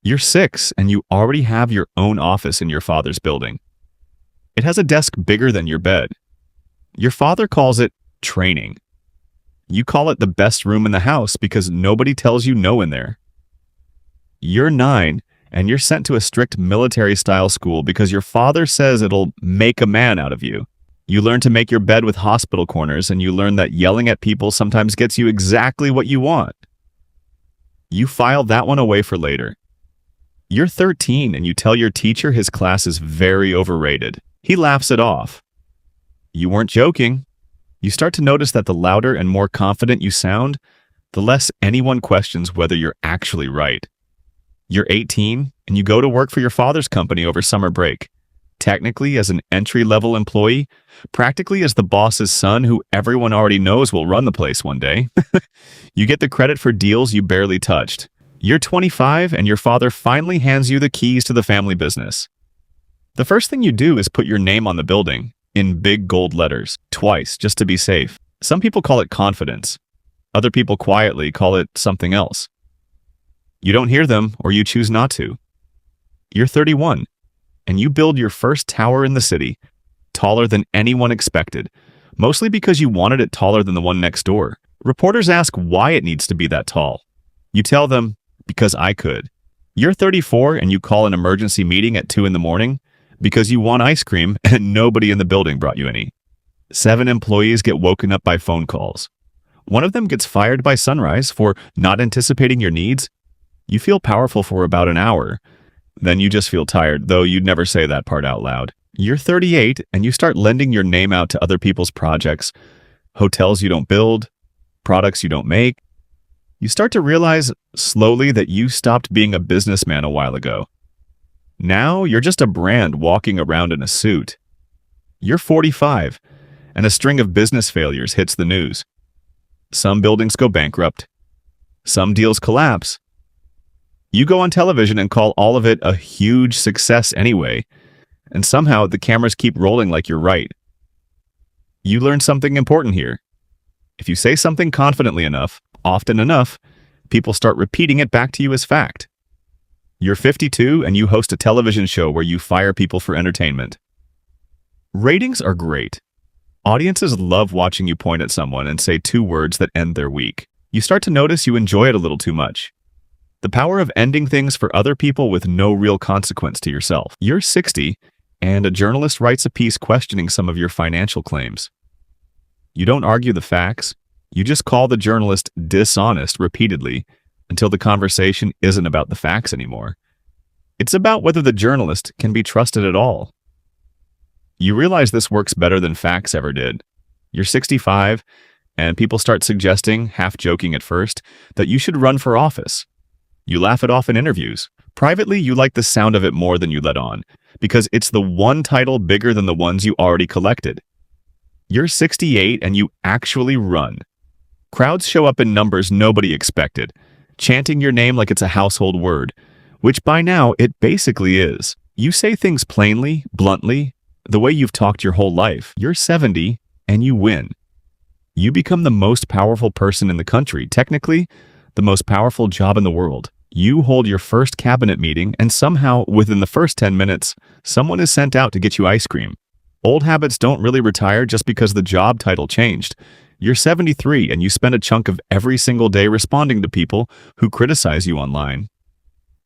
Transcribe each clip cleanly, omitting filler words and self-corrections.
You're 6 and you already have your own office in your father's building. It has a desk bigger than your bed. Your father calls it training. You call it the best room in the house because nobody tells you no in there. You're 9 and you're sent to a strict military-style school because your father says it'll make a man out of you. You learn to make your bed with hospital corners, and you learn that yelling at people sometimes gets you exactly what you want. You file that one away for later. You're 13 and you tell your teacher his class is very overrated. He laughs it off. You weren't joking. You start to notice that the louder and more confident you sound, the less anyone questions whether you're actually right. You're 18 and you go to work for your father's company over summer break. Technically as an entry-level employee, practically as the boss's son who everyone already knows will run the place one day. You get the credit for deals you barely touched. You're 25 and your father finally hands you the keys to the family business. The first thing you do is put your name on the building, in big gold letters, twice, just to be safe. Some people call it confidence. Other people quietly call it something else. You don't hear them, or you choose not to. You're 31. And you build your first tower in the city, taller than anyone expected, mostly because you wanted it taller than the one next door. Reporters ask why it needs to be that tall. You tell them, because I could. You're 34 and you call an emergency meeting at 2 in the morning because you want ice cream and nobody in the building brought you any. 7 employees get woken up by phone calls. One of them gets fired by sunrise for not anticipating your needs. You feel powerful for about an hour. Then you just feel tired, though you'd never say that part out loud. You're 38 and you start lending your name out to other people's projects, hotels you don't build, products you don't make. You start to realize slowly that you stopped being a businessman a while ago. Now you're just a brand walking around in a suit. You're 45 and a string of business failures hits the news. Some buildings go bankrupt. Some deals collapse. You go on television and call all of it a huge success anyway, and somehow the cameras keep rolling like you're right. You learn something important here. If you say something confidently enough, often enough, people start repeating it back to you as fact. You're 52 and you host a television show where you fire people for entertainment. Ratings are great. Audiences love watching you point at someone and say 2 words that end their week. You start to notice you enjoy it a little too much. The power of ending things for other people with no real consequence to yourself. You're 60, and a journalist writes a piece questioning some of your financial claims. You don't argue the facts. You just call the journalist dishonest repeatedly until the conversation isn't about the facts anymore. It's about whether the journalist can be trusted at all. You realize this works better than facts ever did. You're 65, and people start suggesting, half joking at first, that you should run for office. You laugh it off in interviews. Privately, you like the sound of it more than you let on, because it's the one title bigger than the ones you already collected. You're 68 and you actually run. Crowds show up in numbers nobody expected, chanting your name like it's a household word, which by now it basically is. You say things plainly, bluntly, the way you've talked your whole life. You're 70 and you win. You become the most powerful person in the country, technically, the most powerful job in the world. You hold your first cabinet meeting, and somehow, within the first 10 minutes, someone is sent out to get you ice cream. Old habits don't really retire just because the job title changed. You're 73, and you spend a chunk of every single day responding to people who criticize you online.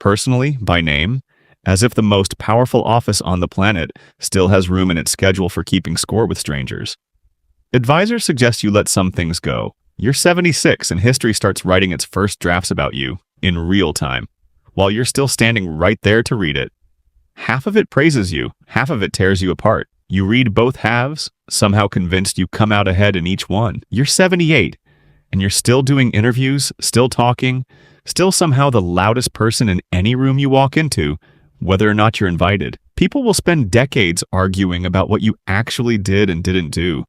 Personally, by name, as if the most powerful office on the planet still has room in its schedule for keeping score with strangers. Advisors suggest you let some things go. You're 76, and history starts writing its first drafts about you, in real time, while you're still standing right there to read it. Half of it praises you, half of it tears you apart. You read both halves, somehow convinced you come out ahead in each one. You're 78, and you're still doing interviews, still talking, still somehow the loudest person in any room you walk into, whether or not you're invited. People will spend decades arguing about what you actually did and didn't do,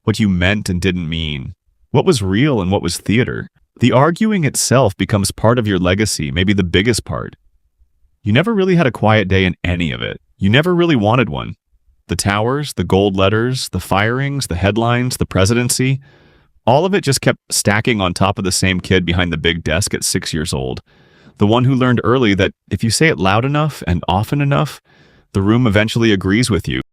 what you meant and didn't mean, what was real and what was theater. The arguing itself becomes part of your legacy, maybe the biggest part. You never really had a quiet day in any of it. You never really wanted one. The towers, the gold letters, the firings, the headlines, the presidency, all of it just kept stacking on top of the same kid behind the big desk at 6 years old. The one who learned early that if you say it loud enough and often enough, the room eventually agrees with you.